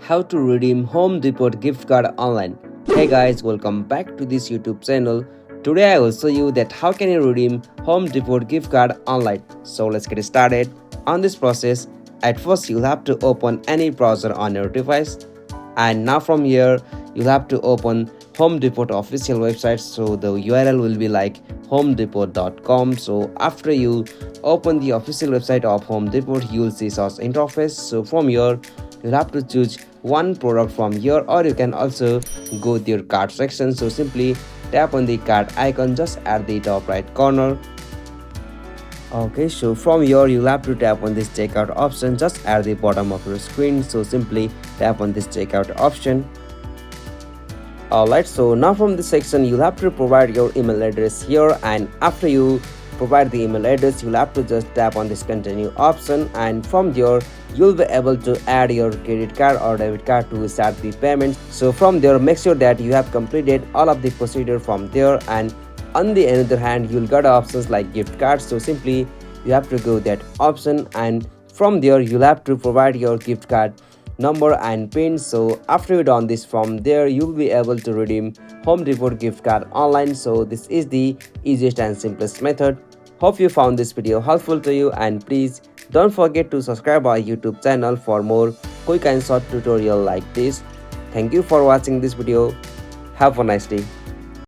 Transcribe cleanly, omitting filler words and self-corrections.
how to redeem Home Depot gift card online. Hey guys, welcome back to this YouTube channel. Today I will show you that how can you redeem Home Depot gift card online. So let's get started on this process. At first you'll have to open any browser on your device, and now from here you'll have to open Home Depot official website. So the URL will be like homedepot.com. So after you open the official website of Home Depot, you will see such interface. So from here you'll have to choose one product from here, or you can also go to your cart section. So simply tap on the cart icon just at the top right corner. Okay, so from here you'll have to tap on this checkout option just at the bottom of your screen. So simply tap on this checkout option. Alright, so now from this section you'll have to provide your email address here, and after you provide the email address you'll have to just tap on this continue option, and from there you'll be able to add your credit card or debit card to start the payment. So from there make sure that you have completed all of the procedure from there, and on the other hand you'll get options like gift cards. So simply you have to go that option, and from there you'll have to provide your gift card number and pin. So after you done this, from there you'll be able to redeem Home Depot gift card online. So this is the easiest and simplest method. Hope you found this video helpful to you, and please don't forget to subscribe our YouTube channel for more quick and short tutorial like this. Thank you for watching this video. Have a nice day.